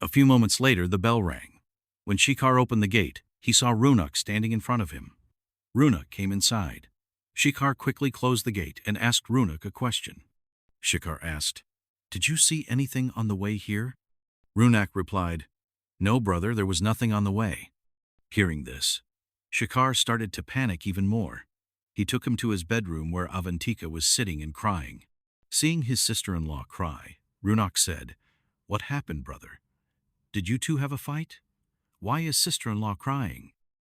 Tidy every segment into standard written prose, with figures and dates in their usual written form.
A few moments later, the bell rang. When Shikhar opened the gate, he saw Runuk standing in front of him. Runuk came inside. Shikhar quickly closed the gate and asked Runuk a question. Shikhar asked, "Did you see anything on the way here?" Runuk replied, "No, brother, there was nothing on the way." Hearing this, Shikhar started to panic even more. He took him to his bedroom where Avantika was sitting and crying. Seeing his sister-in-law cry, Runuk said, "What happened, brother? Did you two have a fight? Why is sister-in-law crying?"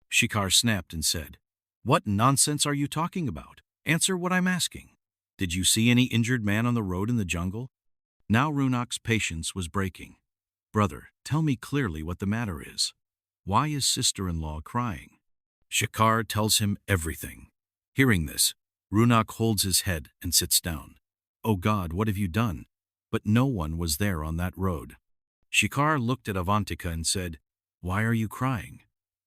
Shikhar snapped and said, "What nonsense are you talking about? Answer what I'm asking. Did you see any injured man on the road in the jungle?" Now Runuk's patience was breaking. "Brother, tell me clearly what the matter is. Why is sister-in-law crying?" Shikhar tells him everything. Hearing this, Runuk holds his head and sits down. "Oh God, what have you done?" But no one was there on that road. Shikhar looked at Avantika and said, "Why are you crying?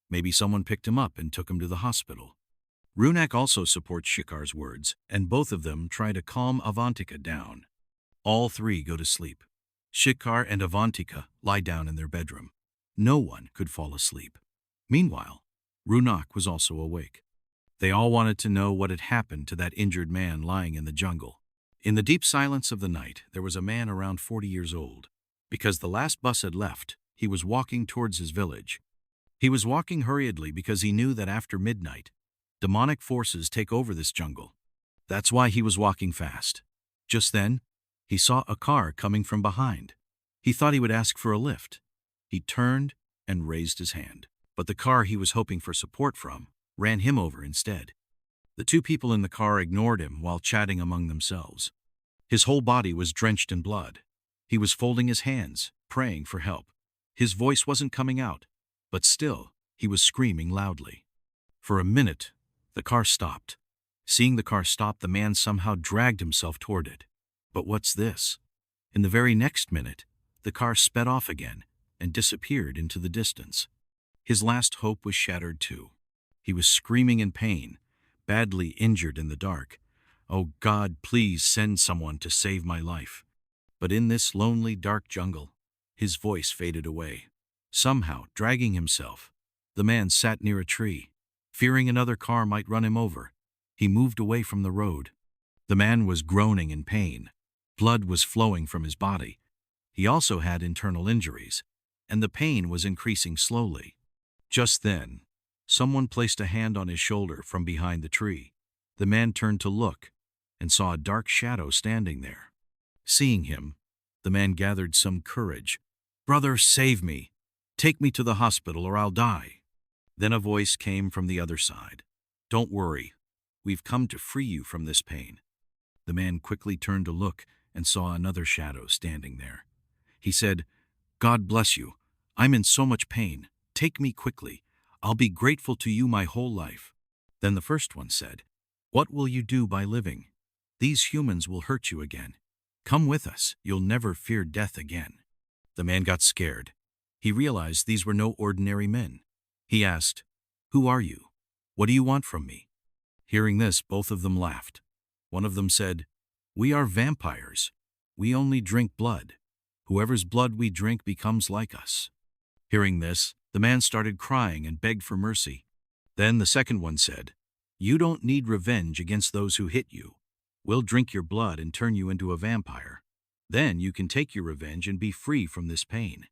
Maybe someone picked him up and took him to the hospital." Runuk also supports Shikhar's words, and both of them try to calm Avantika down. All three go to sleep. Shikhar and Avantika lie down in their bedroom. No one could fall asleep. Meanwhile, Runuk was also awake. They all wanted to know what had happened to that injured man lying in the jungle. In the deep silence of the night, there was a man around 40 years old. Because the last bus had left, he was walking towards his village. He was walking hurriedly because he knew that after midnight, demonic forces take over this jungle. That's why he was walking fast. Just then, he saw a car coming from behind. He thought he would ask for a lift. He turned and raised his hand. But the car he was hoping for support from ran him over instead. The two people in the car ignored him while chatting among themselves. His whole body was drenched in blood. He was folding his hands, praying for help. His voice wasn't coming out, but still, he was screaming loudly. For a minute, the car stopped. Seeing the car stop, the man somehow dragged himself toward it. But what's this? In the very next minute, the car sped off again and disappeared into the distance. His last hope was shattered too. He was screaming in pain, badly injured in the dark. "Oh God, please send someone to save my life." But in this lonely, dark jungle, his voice faded away. Somehow, dragging himself, the man sat near a tree. Fearing another car might run him over, he moved away from the road. The man was groaning in pain. Blood was flowing from his body. He also had internal injuries, and the pain was increasing slowly. Just then, someone placed a hand on his shoulder from behind the tree. The man turned to look and saw a dark shadow standing there. Seeing him, the man gathered some courage. "Brother, save me. Take me to the hospital or I'll die." Then a voice came from the other side. "Don't worry. We've come to free you from this pain." The man quickly turned to look and saw another shadow standing there. He said, "God bless you. I'm in so much pain. Take me quickly. I'll be grateful to you my whole life." Then the first one said, "What will you do by living? These humans will hurt you again. Come with us. You'll never fear death again." The man got scared. He realized these were no ordinary men. He asked, "Who are you? What do you want from me?" Hearing this, both of them laughed. One of them said, "We are vampires. We only drink blood. Whoever's blood we drink becomes like us." Hearing this, the man started crying and begged for mercy. Then the second one said, "You don't need revenge against those who hit you. We'll drink your blood and turn you into a vampire. Then you can take your revenge and be free from this pain."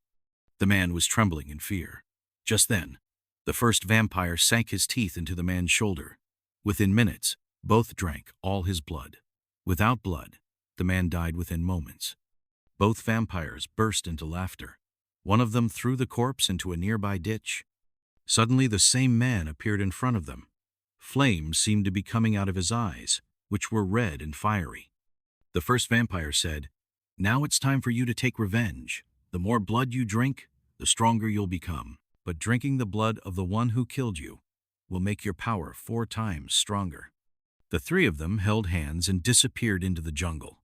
The man was trembling in fear. Just then, the first vampire sank his teeth into the man's shoulder. Within minutes, both drank all his blood. Without blood, the man died within moments. Both vampires burst into laughter. One of them threw the corpse into a nearby ditch. Suddenly, the same man appeared in front of them. Flames seemed to be coming out of his eyes, which were red and fiery. The first vampire said, "Now it's time for you to take revenge. The more blood you drink, the stronger you'll become. But drinking the blood of the one who killed you will make your power 4 times stronger." The three of them held hands and disappeared into the jungle.